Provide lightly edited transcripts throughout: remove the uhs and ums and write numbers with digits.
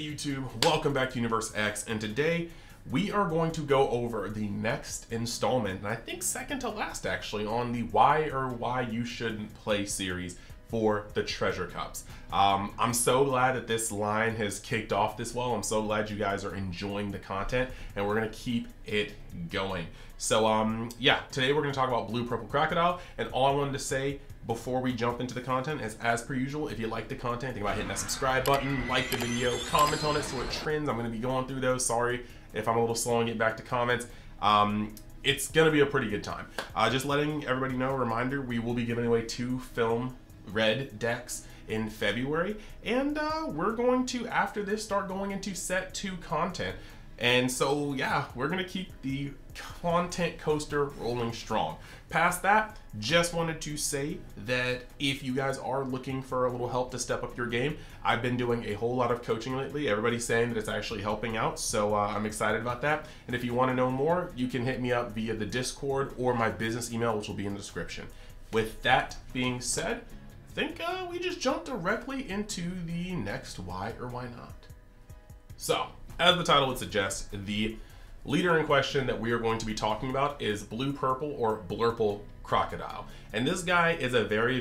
Hey YouTube, welcome back to Universe X, and today we are going to go over the next installment, and I think second to last actually, on the why you shouldn't play series for the treasure cups. I'm so glad that this line has kicked off this well. I'm so glad you guys are enjoying the content, and we're gonna keep it going. So yeah, today we're gonna talk about Blue-Purple Crocodile, and all I wanted to say before we jump into the content is, as per usual, if you like the content, think about hitting that subscribe button, like the video, comment on it so it trends. I'm gonna be going through those. Sorry if I'm a little slow and get back to comments. It's gonna be a pretty good time. Just letting everybody know, reminder, we will be giving away 2 film red decks in February, and we're going to, after this, start going into set 2 content. And so yeah, we're gonna keep the content coaster rolling strong. Past that, just wanted to say that if you guys are looking for a little help to step up your game, I've been doing a whole lot of coaching lately. Everybody's saying that it's actually helping out, so I'm excited about that. And if you want to know more, you can hit me up via the Discord or my business email, which will be in the description. With that being said, I think we just jump directly into the next why or why not. So, as the title would suggest, the leader in question that we are going to be talking about is Blue-Purple or Blurple Crocodile. And this guy is a very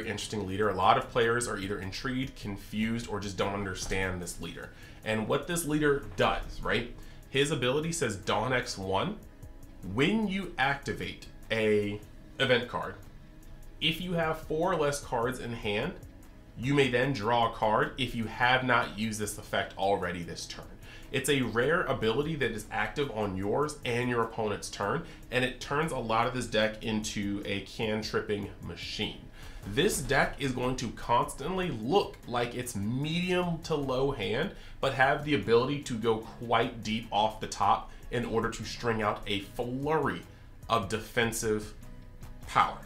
interesting leader. A lot of players are either intrigued, confused, or just don't understand this leader. And what this leader does, right? His ability says Dawn X1. When you activate a event card, if you have 4 or less cards in hand, you may then draw a card if you have not used this effect already this turn. It's a rare ability that is active on yours and your opponent's turn, and it turns a lot of this deck into a can-tripping machine. This deck is going to constantly look like it's medium to low hand, but have the ability to go quite deep off the top in order to string out a flurry of defensive power.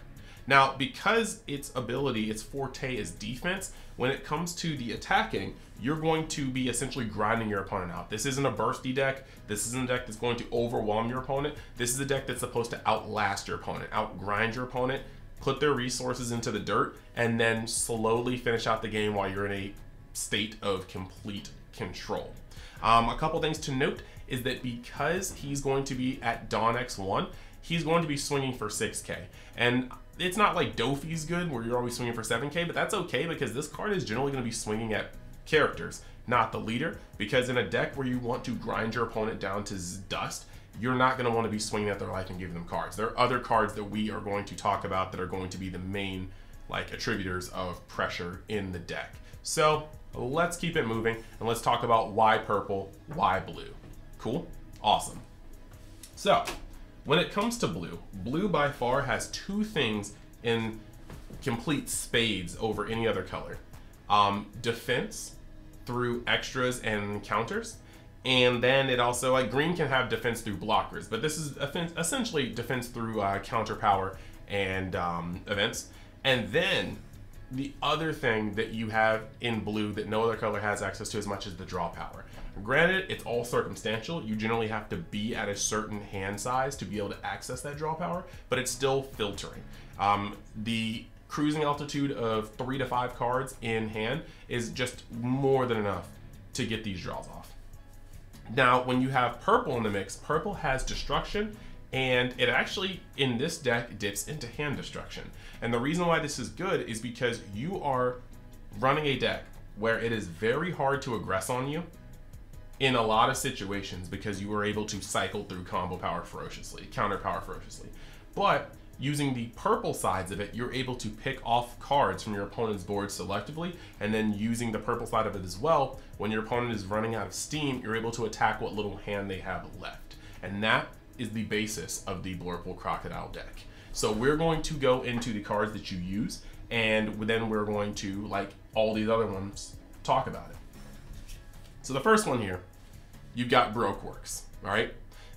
Now, because its ability, its forte is defense, when it comes to the attacking, you're going to be essentially grinding your opponent out. This isn't a bursty deck. This isn't a deck that's going to overwhelm your opponent. This is a deck that's supposed to outlast your opponent, outgrind your opponent, put their resources into the dirt, and then slowly finish out the game while you're in a state of complete control. A couple things to note is that because he's going to be at Dawn X1, he's going to be swinging for 6K. And it's not like Dofi's good where you're always swinging for 7K, but that's okay because this card is generally going to be swinging at characters, not the leader, because in a deck where you want to grind your opponent down to dust, you're not going to want to be swinging at their life and giving them cards. There are other cards that we are going to talk about that are going to be the main attributors of pressure in the deck. So let's keep it moving and let's talk about why purple, why blue. Cool? Awesome. So when it comes to blue, blue by far has 2 things in complete spades over any other color. Defense through extras and counters, and then it also, green can have defense through blockers, but this is essentially defense through counter power and events. And then the other thing that you have in blue that no other color has access to as much as the draw power. Granted, it's all circumstantial. You generally have to be at a certain hand size to be able to access that draw power, but it's still filtering. The cruising altitude of 3 to 5 cards in hand is just more than enough to get these draws off. Now, when you have purple in the mix, purple has destruction, and it actually, in this deck, dips into hand destruction. And the reason why this is good is because you are running a deck where it is very hard to aggress on you in a lot of situations because you are able to cycle through combo power ferociously, counter power ferociously. But using the purple sides of it, you're able to pick off cards from your opponent's board selectively, and then using the purple side of it as well, when your opponent is running out of steam, you're able to attack what little hand they have left. And that is the basis of the Blurple Crocodile deck. So we're going to go into the cards that you use, and then we're going to, like all these other ones, talk about it. So the first one here, you've got Baroque Works, all right?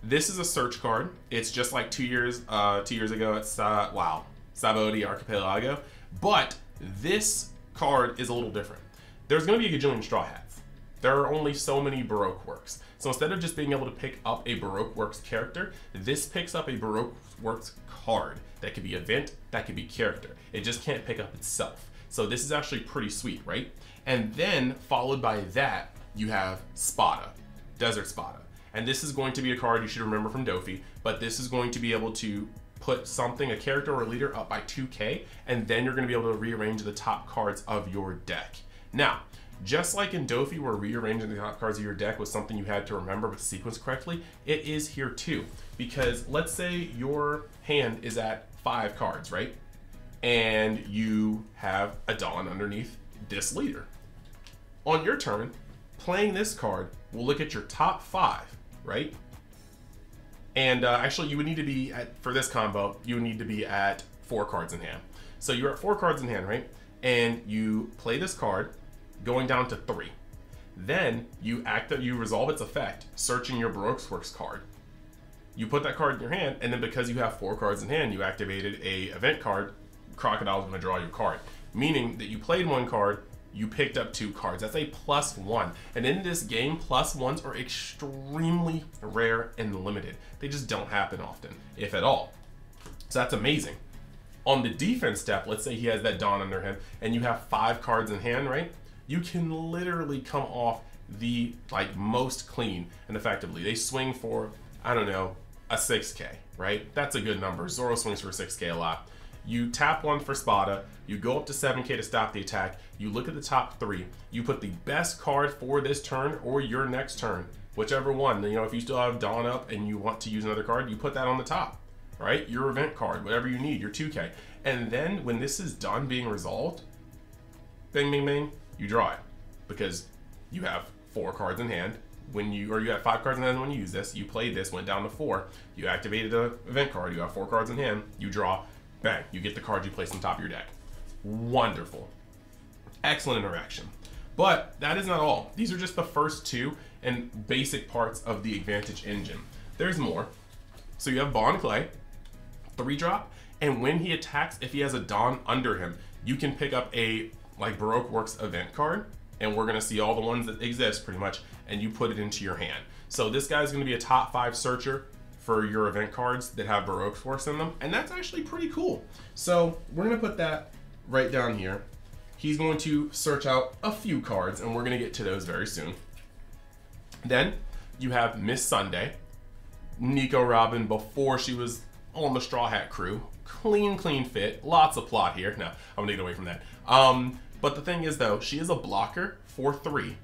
This is a search card. It's just like 2 years ago at Sabodi Archipelago, but this card is a little different. There's going to be a gajillion Straw Hats. There are only so many Baroque Works. So instead of just being able to pick up a Baroque Works character, this picks up a Baroque Works card. That could be event, that could be character. It just can't pick up itself. So this is actually pretty sweet, right? And then followed by that, you have Spada, Desert Spada. And this is going to be a card you should remember from Dofi, but this is going to be able to put something, a character or a leader, up by 2k, and then you're going to be able to rearrange the top cards of your deck. Now, just like in Dofi, where rearranging the top cards of your deck was something you had to remember with sequence correctly, it is here too. Because let's say your hand is at 5 cards, right? And you have a Dawn underneath this leader. On your turn, playing this card will look at your top 5, right? And actually, you would need to be at, for this combo, you would need to be at 4 cards in hand. So you're at 4 cards in hand, right? And you play this card, going down to 3. Then you resolve its effect, searching your Baroque Works card. You put that card in your hand, and then because you have 4 cards in hand, you activated a event card. Crocodile is going to draw your card, meaning that you played 1 card, you picked up 2 cards. That's a +1. And in this game, +1s are extremely rare and limited. They just don't happen often, if at all. So that's amazing. On the defense step, let's say he has that Dawn under him, and you have 5 cards in hand, right? You can literally come off the most clean and effectively. They swing for, I don't know, a 6k, right? That's a good number. Zoro swings for 6k a lot. You tap 1 for Spada, you go up to 7k to stop the attack, you look at the top 3, you put the best card for this turn or your next turn, whichever one. You know, if you still have Dawn up and you want to use another card, you put that on the top, right? Your event card, whatever you need, your 2k. And then when this is done being resolved, bing, bing, bing, you draw it because you have 4 cards in hand. You have 5 cards in hand when you use this, you played this, went down to 4, you activated the event card, you have 4 cards in hand, you draw, bang, you get the card you place on top of your deck. Wonderful. Excellent interaction. But that is not all. These are just the first 2 and basic parts of the Advantage engine. There's more. So you have Bond Clay, 3-drop, and when he attacks, if he has a Dawn under him, you can pick up a Baroque Works event card, and we're gonna see all the ones that exist pretty much, and you put it into your hand. So this guy's gonna be a top 5 searcher for your event cards that have Baroque Works in them, and that's actually pretty cool. So we're gonna put that right down here. He's going to search out a few cards, and we're gonna get to those very soon. Then you have Miss Sunday, Nico Robin before she was on the Straw Hat crew. Clean fit, lots of plot here. No, I'm gonna get away from that. But the thing is though, she is a blocker for 3.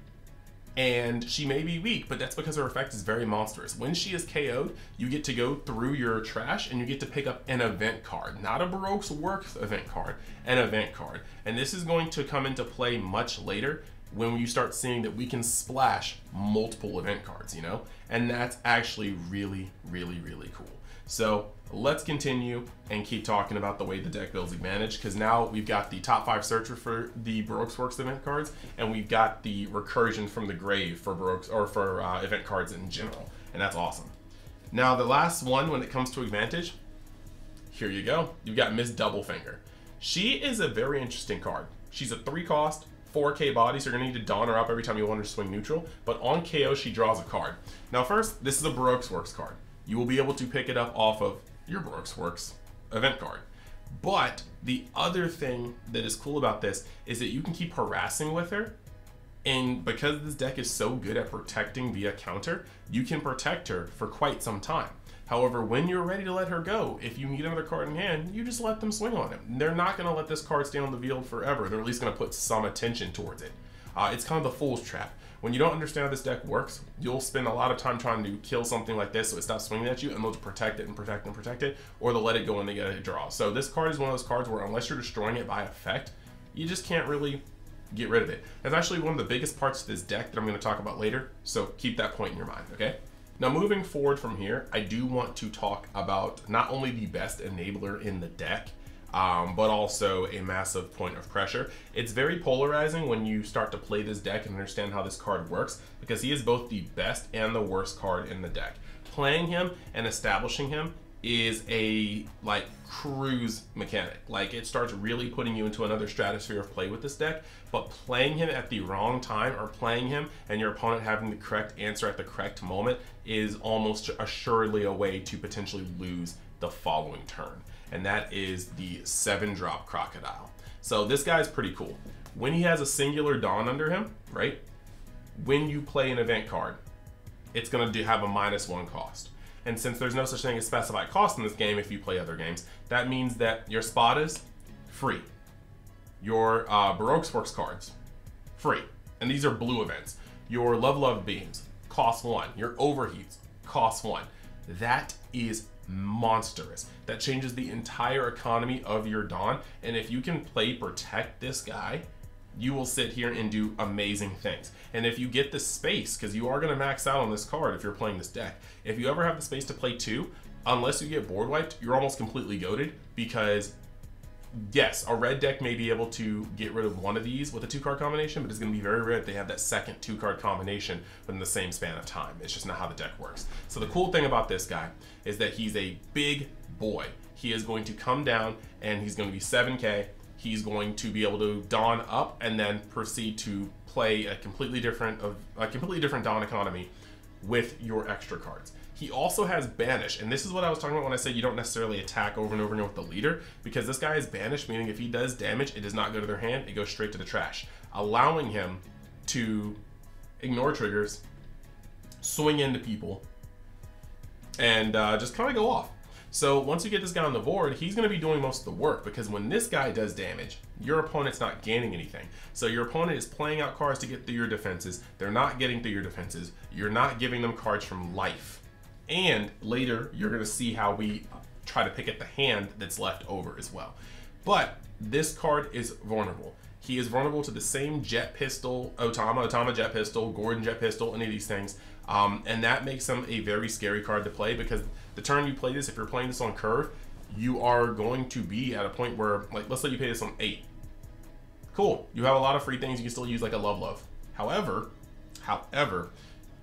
And she may be weak, but that's because her effect is very monstrous. When she is KO'd, you get to go through your trash and you get to pick up an event card. Not a Baroque Works event card, an event card. And this is going to come into play much later when you start seeing that we can splash multiple event cards, you know? And that's actually really, really, really cool. So let's continue and keep talking about the way the deck builds Advantage, because now we've got the top 5 searcher for the Baroque Works event cards, and we've got the recursion from the grave for event cards in general, and that's awesome. Now the last one when it comes to Advantage, here you go. You've got Miss Doublefinger. She is a very interesting card. She's a 3-cost, 4k body, so you're gonna need to Dawn her up every time you want her to swing neutral, but on KO she draws a card. Now first, this is a Baroque Works card. You will be able to pick it up off of your Baroque Works event card. But the other thing that is cool about this is that you can keep harassing with her, and because this deck is so good at protecting via counter, you can protect her for quite some time. However, when you're ready to let her go, if you need another card in hand, you just let them swing on it. They're not going to let this card stay on the field forever. They're at least going to put some attention towards it. It's kind of the fool's trap. When you don't understand how this deck works, you'll spend a lot of time trying to kill something like this so it stops swinging at you, and they'll protect it and protect and protect it, or they'll let it go and they get a draw. So this card is one of those cards where unless you're destroying it by effect, you just can't really get rid of it. That's actually one of the biggest parts of this deck that I'm going to talk about later, so keep that point in your mind, okay? Now moving forward from here, I do want to talk about not only the best enabler in the deck, but also a massive point of pressure. It's very polarizing when you start to play this deck and understand how this card works, because he is both the best and the worst card in the deck. Playing him and establishing him is a cruise mechanic. It starts really putting you into another stratosphere of play with this deck, but playing him at the wrong time, or playing him and your opponent having the correct answer at the correct moment, is almost assuredly a way to potentially lose the following turn. And that is the 7-drop Crocodile. So this guy's pretty cool. When he has a singular Dawn under him, right? when you play an event card, it's going to have a -1 cost. And since there's no such thing as specified cost in this game if you play other games, that means that your Spadas, free. Your Baroque Works cards, free. And these are blue events. Your Love Beams, cost 1. Your Overheats, cost 1. That is monstrous. That changes the entire economy of your Dawn. And if you can play Protect this guy, you will sit here and do amazing things. And if you get the space, because you are going to max out on this card if you're playing this deck, if you ever have the space to play 2, unless you get board wiped, you're almost completely goated, because yes, a red deck may be able to get rid of one of these with a 2-card combination, but it's going to be very rare that they have that second 2-card combination within the same span of time. It's just not how the deck works. So the cool thing about this guy is that he's a big boy. He is going to come down and he's going to be 7K. He's going to be able to Dawn up and then proceed to play a completely different Dawn economy with your extra cards. He also has Banish, and this is what I was talking about when I said you don't necessarily attack over and over again with the leader, because this guy is Banished, meaning if he does damage, it does not go to their hand, it goes straight to the trash, allowing him to ignore triggers, swing into people, and just kind of go off. So once you get this guy on the board, he's going to be doing most of the work, because when this guy does damage, your opponent's not gaining anything. So your opponent is playing out cards to get through your defenses. They're not getting through your defenses. You're not giving them cards from life. And later, you're going to see how we try to pick at the hand that's left over as well. But this card is vulnerable. He is vulnerable to the same Jet Pistol, Otama Jet Pistol, Gordon Jet Pistol, any of these things. And that makes him a very scary card to play, because the turn you play this, if you're playing this on curve, you are going to be at a point where, like, let's say you play this on 8. Cool, you have a lot of free things you can still use, like a Love. However,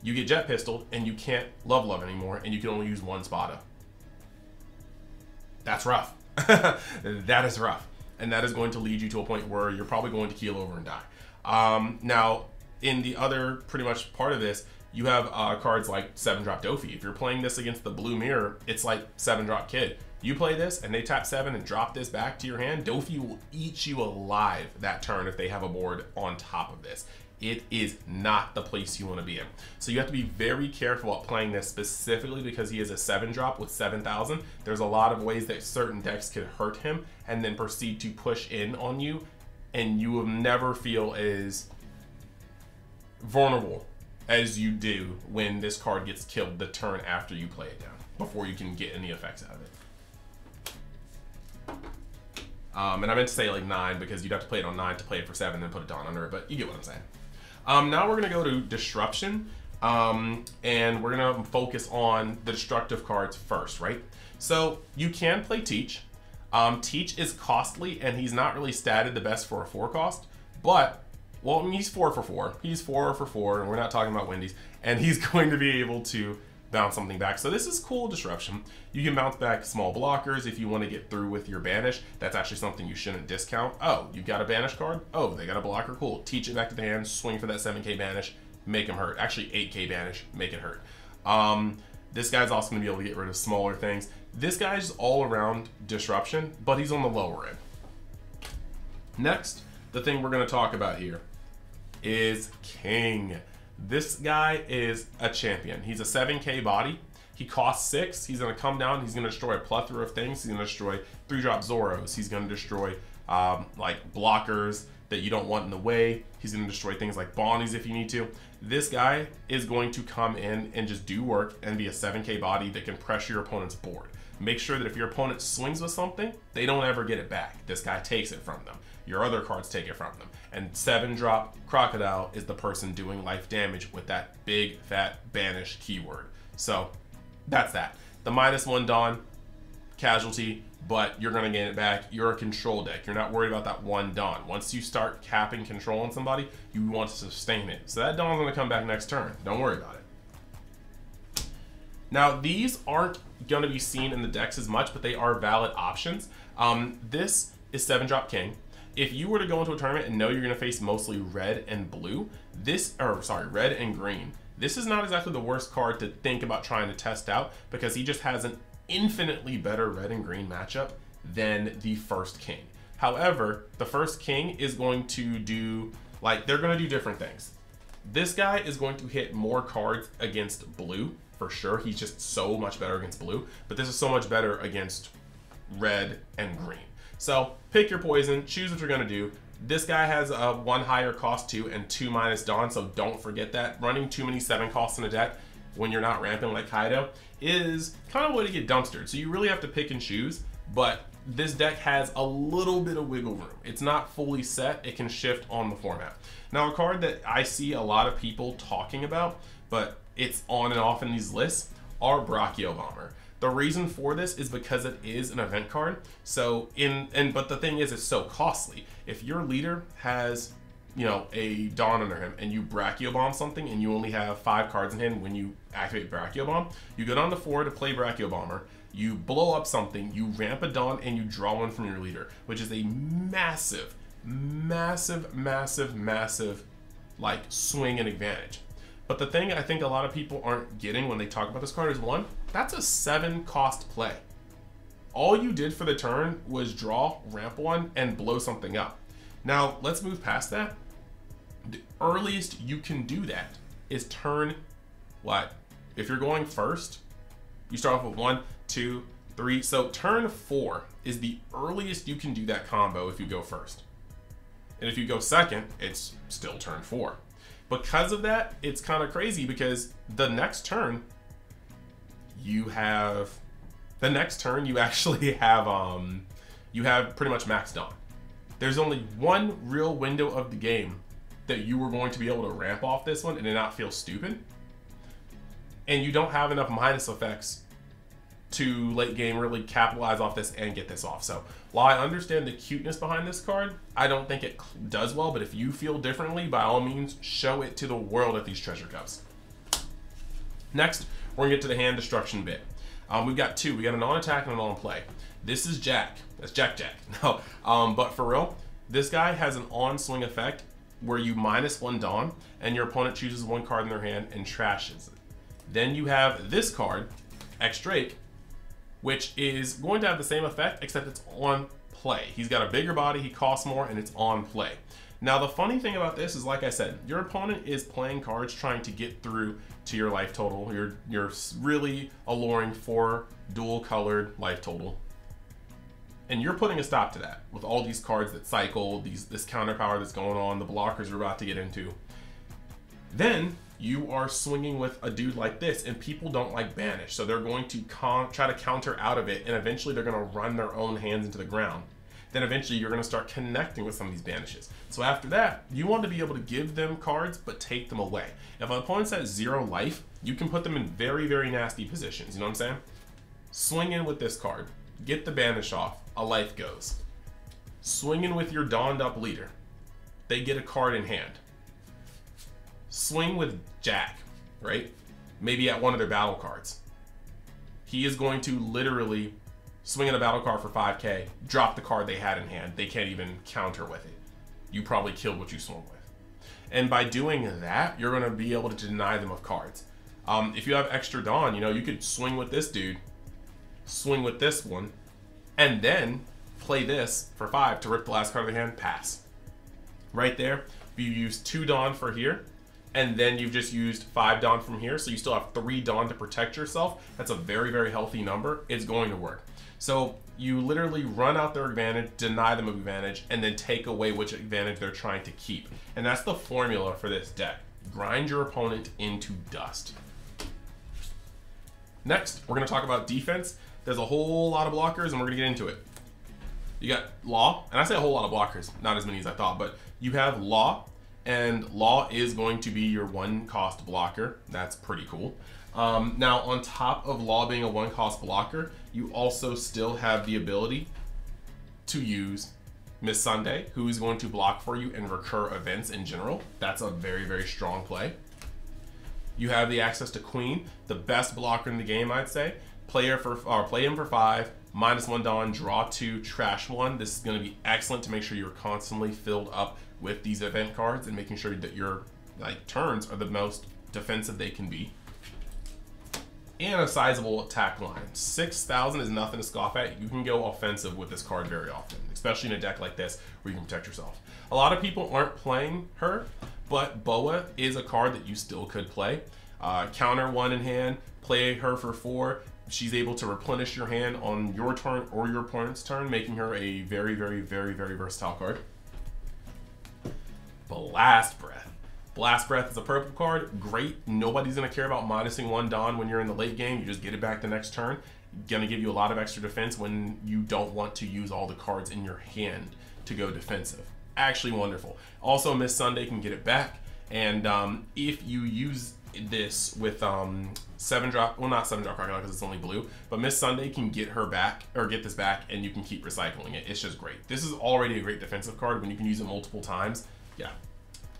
you get Jet Pistol and you can't Love anymore, and you can only use 1 Spada. That's rough. That is rough. And that is going to lead you to a point where you're probably going to keel over and die. Now, in the other pretty much part of this, you have cards like 7-drop Dofi. If you're playing this against the Blue Mirror, it's like 7-drop Kid. You play this and they tap 7 and drop this back to your hand, Dofi will eat you alive that turn if they have a board on top of this. It is not the place you want to be in. So you have to be very careful at playing this, specifically because he is a 7-drop with 7,000. There's a lot of ways that certain decks could hurt him and then proceed to push in on you, and you will never feel as vulnerable as you do when this card gets killed the turn after you play it down, before you can get any effects out of it. And I meant to say like 9, because you'd have to play it on 9 to play it for 7 and put it down under it, but you get what I'm saying. Now we're going to go to Disruption, and we're going to focus on the destructive cards first, right? So you can play Teach. Teach is costly, and he's not really statted the best for a 4 cost, but, well, I mean, he's 4 for 4. He's 4 for 4, and we're not talking about Wendy's, and he's going to be able to bounce something back. So this is cool Disruption. You can bounce back small blockers if you want to get through with your Banish. That's actually something you shouldn't discount. Oh, you've got a Banish card? Oh, they got a blocker? Cool. Teach it back to the hand, swing for that 7K Banish, make him hurt. Actually, 8K Banish, make it hurt. This guy's also going to be able to get rid of smaller things. This guy's all around Disruption, but he's on the lower end. Next, the thing we're going to talk about here is King. This guy is a champion. He's a 7K body. He costs 6. He's going to come down. He's going to destroy a plethora of things. He's going to destroy 3-drop Zoros. He's going to destroy like blockers that you don't want in the way. He's going to destroy things like Bonnies if you need to. This guy is going to come in and just do work and be a 7K body that can pressure your opponent's board. Make sure that if your opponent swings with something, they don't ever get it back. This guy takes it from them. Your other cards take it from them. And 7-drop Crocodile is the person doing life damage with that big fat Banish keyword. So that's that. The -1 Dawn, casualty, but you're gonna gain it back. You're a control deck. You're not worried about that 1 Dawn. Once you start capping control on somebody, you want to sustain it. So that Dawn's gonna come back next turn. Don't worry about it. Now, these aren't gonna be seen in the decks as much, but they are valid options. This is 7-drop King. If you were to go into a tournament and know you're going to face mostly red and blue, red and green, this is not exactly the worst card to think about trying to test out, because he just has an infinitely better red and green matchup than the first King. However, the first King is going to do, like, they're going to do different things. This guy is going to hit more cards against blue, for sure. He's just so much better against blue, but this is so much better against red and green. So pick your poison, choose what you're gonna do. This guy has a 1 higher cost too and 2 minus Dawn, so don't forget that. Running too many 7 costs in a deck when you're not ramping like Kaido is kind of a way to get dumpstered. So you really have to pick and choose, but this deck has a little bit of wiggle room. It's not fully set, it can shift on the format. Now a card that I see a lot of people talking about, but it's on and off in these lists, are Brachio Bomber. The reason for this is because it is an event card. So but the thing is, it's so costly. If your leader has, you know, a Dawn under him and you Brachio Bomb something and you only have 5 cards in hand when you activate Brachio Bomb, you go down to 4 to play Brachio Bomber, you blow up something, you ramp a Dawn, and you draw one from your leader, which is a massive, massive, massive, massive, like, swing and advantage. But the thing I think a lot of people aren't getting when they talk about this card is, one, that's a 7 cost play. All you did for the turn was draw, ramp one, and blow something up. Now, let's move past that. The earliest you can do that is turn, what? If you're going first, you start off with 1, 2, 3. So turn 4 is the earliest you can do that combo if you go first. And if you go second, it's still turn 4. Because of that, it's kind of crazy because the next turn you actually have you have pretty much max Dawn. There's only one real window of the game that you were going to be able to ramp off this one and it not feel stupid. And you don't have enough minus effects to late game really capitalize off this and get this off. So while I understand the cuteness behind this card, I don't think it does well, but if you feel differently, by all means, show it to the world at these treasure cups. Next, we're gonna get to the hand destruction bit. We've got 2. We got a non-attack and a non-play. This is Jack. That's Jack. No, but for real, this guy has an on-swing effect where you -1 Dawn and your opponent chooses 1 card in their hand and trashes it. Then you have this card, X Drake, which is going to have the same effect, except it's on play. He's got a bigger body, he costs more, and it's on play. Now, the funny thing about this is, like I said, your opponent is playing cards trying to get through to your life total. You're really alluring for dual-colored life total. And you're putting a stop to that with all these cards that cycle, this counter power that's going on, the blockers we're about to get into. Then you are swinging with a dude like this, and people don't like banish, so they're going to try to counter out of it, and eventually they're going to run their own hands into the ground. Then eventually you're going to start connecting with some of these banishes. So after that, you want to be able to give them cards but take them away. If an opponent's at 0 life, you can put them in very, very nasty positions. You know what I'm saying? Swing in with this card, get the banish off, a life goes. Swing in with your dawned up leader, they get a card in hand. Swing with Jack, right? Maybe at one of their battle cards. He is going to literally swing at a battle card for 5k, drop the card they had in hand. They can't even counter with it. You probably killed what you swung with. And by doing that, you're going to be able to deny them of cards. If you have extra Dawn, you know, you could swing with this dude, swing with this one, and then play this for 5 to rip the last card of the hand, pass. Right there, you use 2 Dawn for here, and then you've just used 5 Dawn from here, so you still have 3 Dawn to protect yourself. That's a very, very healthy number. It's going to work. So you literally run out their advantage, deny them advantage, and then take away which advantage they're trying to keep. And that's the formula for this deck. Grind your opponent into dust. Next, we're going to talk about defense. There's a whole lot of blockers, and we're going to get into it. You got Law, and I say a whole lot of blockers, not as many as I thought, but you have Law, and Law is going to be your 1-cost blocker. That's pretty cool. Now, on top of Law being a 1-cost blocker, you also still have the ability to use Miss Sunday, who is going to block for you and recur events in general. That's a very, very strong play. You have the access to Queen, the best blocker in the game, I'd say. Play him for 5, -1 Dawn, draw 2, trash 1. This is going to be excellent to make sure you're constantly filled up with these event cards and making sure that your turns are the most defensive they can be. And a sizable attack line. 6,000 is nothing to scoff at. You can go offensive with this card very often, especially in a deck like this where you can protect yourself. A lot of people aren't playing her, but Boa is a card that you still could play. Counter 1 in hand, play her for 4. She's able to replenish your hand on your turn or your opponent's turn, making her a very, very, very, very versatile card. Blast Breath. Blast Breath is a purple card. Great. Nobody's going to care about minusing 1 Dawn when you're in the late game. You just get it back the next turn. Going to give you a lot of extra defense when you don't want to use all the cards in your hand to go defensive. Actually wonderful. Also, Miss Sunday can get it back. And if you use this with 7-drop, well, not 7-drop Crocodile because it's only blue, but Miss Sunday can get her back, or get this back, and you can keep recycling it. It's just great. This is already a great defensive card when you can use it multiple times. Yeah.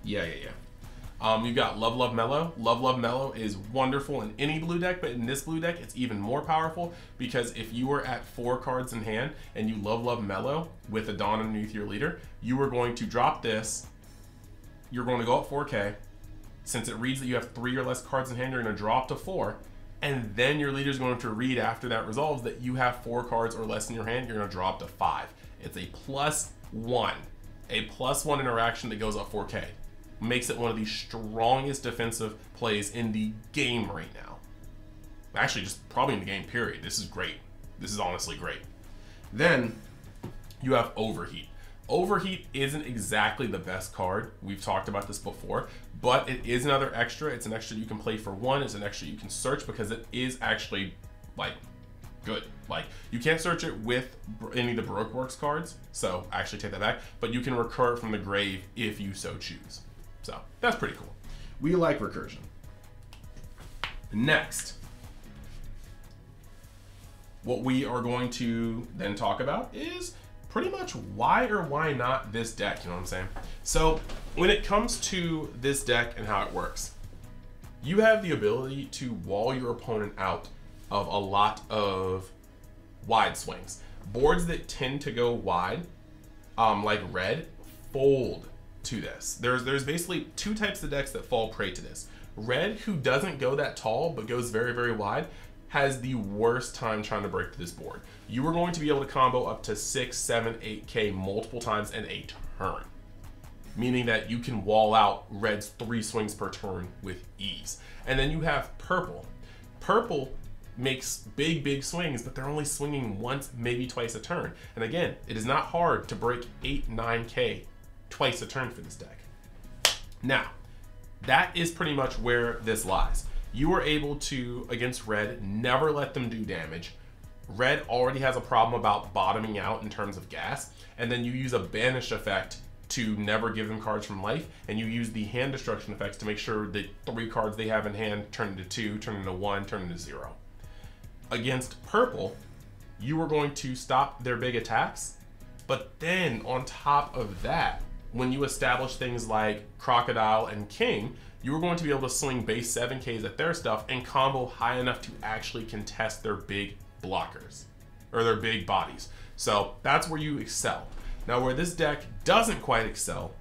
You've got Love Love Mellow. Love Love Mellow is wonderful in any blue deck, but in this blue deck, it's even more powerful because if you were at 4 cards in hand and you Love Love Mellow with a Dawn underneath your leader, you are going to drop this. You're going to go up 4K. Since it reads that you have 3 or less cards in hand, you're going to drop to 4. And then your leader is going to read after that resolves that you have 4 cards or less in your hand, you're going to drop to 5. It's a +1. A +1 interaction that goes up 4K. Makes it one of the strongest defensive plays in the game right now. Actually, just probably in the game, period. This is great. This is honestly great. Then you have Overheat. Overheat isn't exactly the best card. We've talked about this before, but it is another extra. It's an extra you can play for 1. It's an extra you can search because it is actually, like, good. Like, you can't search it with any of the Baroque Works cards, so I actually take that back, but you can recur it from the grave if you so choose. So that's pretty cool. We like recursion. Next, what we are going to then talk about is pretty much why or why not this deck, you know what I'm saying? So when it comes to this deck and how it works, you have the ability to wall your opponent out of a lot of wide swings. Boards that tend to go wide, like red, fold to this. There's basically 2 types of decks that fall prey to this. Red, who doesn't go that tall but goes very, very wide, has the worst time trying to break through this board. You are going to be able to combo up to 6, 7, 8K multiple times in a turn, meaning that you can wall out red's 3 swings per turn with ease. And then you have purple. Purple makes big, big swings, but they're only swinging once, maybe twice a turn. And again, it is not hard to break 8, 9K twice a turn for this deck. Now, that is pretty much where this lies. You are able to, against red, never let them do damage. Red already has a problem about bottoming out in terms of gas, and then you use a banish effect to never give them cards from life, and you use the hand destruction effects to make sure that 3 cards they have in hand turn into 2, turn into 1, turn into 0. Against purple, you are going to stop their big attacks, but then on top of that, when you establish things like Crocodile and King, you are going to be able to swing base 7Ks at their stuff and combo high enough to actually contest their big blockers, or their big bodies. So that's where you excel. Now, where this deck doesn't quite excel,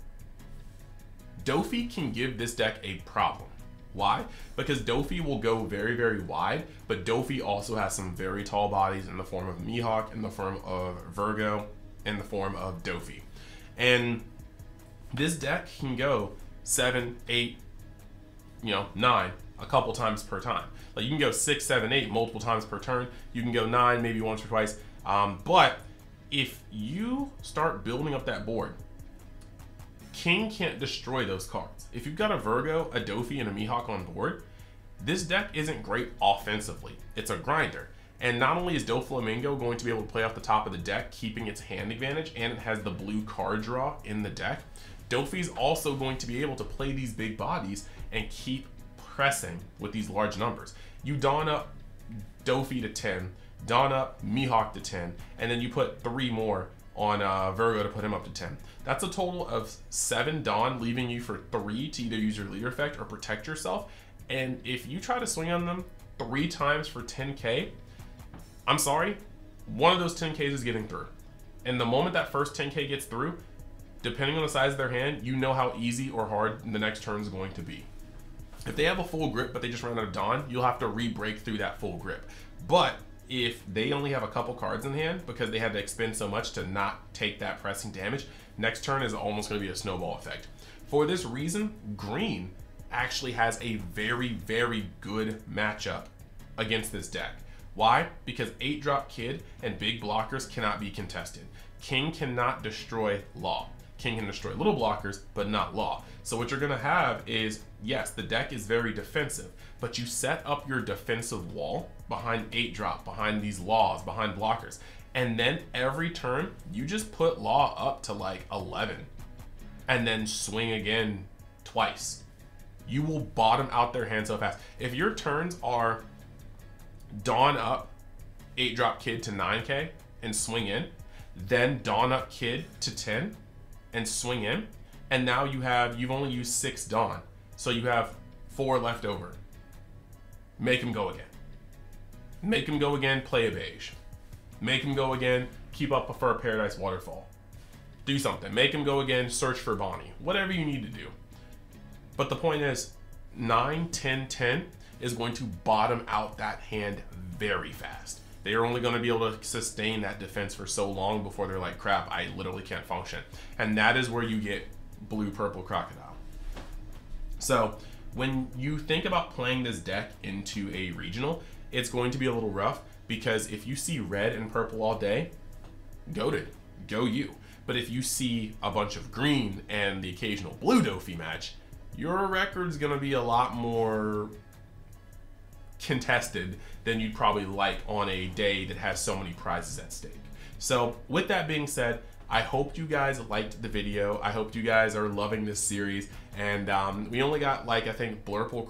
Dofi can give this deck a problem. Why? Because Dofi will go very, very wide, but Dofi also has some very tall bodies in the form of Mihawk, in the form of Virgo, in the form of Dofi. And this deck can go 7, 8, 9 a couple times per time. Like, you can go 6, 7, 8 multiple times per turn. You can go 9 maybe once or twice. But if you start building up that board, King can't destroy those cards. If you've got a Virgo, a Dofi, and a Mihawk on board, this deck isn't great offensively. It's a grinder. And not only is Doflamingo going to be able to play off the top of the deck, keeping its hand advantage, and it has the blue card draw in the deck, Dofi's also going to be able to play these big bodies and keep pressing with these large numbers. You Dawn up Dofi to 10, Dawn up Mihawk to 10, and then you put 3 more on Virgo to put him up to 10. That's a total of 7 Dawn, leaving you for 3 to either use your leader effect or protect yourself. And if you try to swing on them 3 times for 10K, I'm sorry, one of those 10Ks is getting through. And the moment that first 10K gets through, depending on the size of their hand, you know how easy or hard the next turn is going to be. If they have a full grip, but they just ran out of Dawn, you'll have to re-break through that full grip. But if they only have a couple cards in hand because they had to expend so much to not take that pressing damage, next turn is almost going to be a snowball effect. For this reason, green actually has a very, very good matchup against this deck. Why? Because 8-drop Kid and big blockers cannot be contested. King cannot destroy Law. King can destroy little blockers, but not Law. So what you're gonna have is, yes, the deck is very defensive, but you set up your defensive wall behind 8-drop, behind these Laws, behind blockers. And then every turn, you just put Law up to like 11 and then swing again twice. You will bottom out their hand so fast. If your turns are Dawn up 8-drop Kid to 9k and swing in, then Dawn up Kid to 10 and swing in, and now you've only used 6 Dawn, so you have 4 left over. Make him go again. Make him go again, play a beige. Make him go again, keep up a Fur Paradise Waterfall. Do something. Make him go again, search for Bonnie. Whatever you need to do. But the point is, 9, 10, 10 is going to bottom out that hand very fast. They are only going to be able to sustain that defense for so long before they're like, crap, I literally can't function. And that is where you get Blue-Purple Crocodile. So when you think about playing this deck into a regional, it's going to be a little rough because if you see red and purple all day, goated, go you. But if you see a bunch of green and the occasional blue Dofi match, your record's going to be a lot more contested than you'd probably like on a day that has so many prizes at stake. So with that being said, I hope you guys liked the video. I hope you guys are loving this series. And we only got like, I think Blurple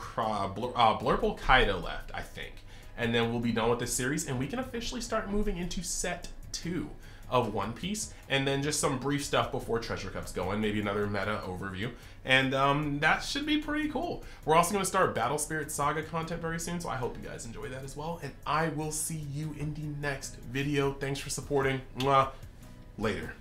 Kaido left, I think. And then we'll be done with this series and we can officially start moving into set 2 of One Piece, and then just some brief stuff before Treasure Cups go in, maybe another meta overview, and that should be pretty cool. We're also going to start Battle Spirit Saga content very soon, so I hope you guys enjoy that as well, and I will see you in the next video. Thanks for supporting. Mwah. Later.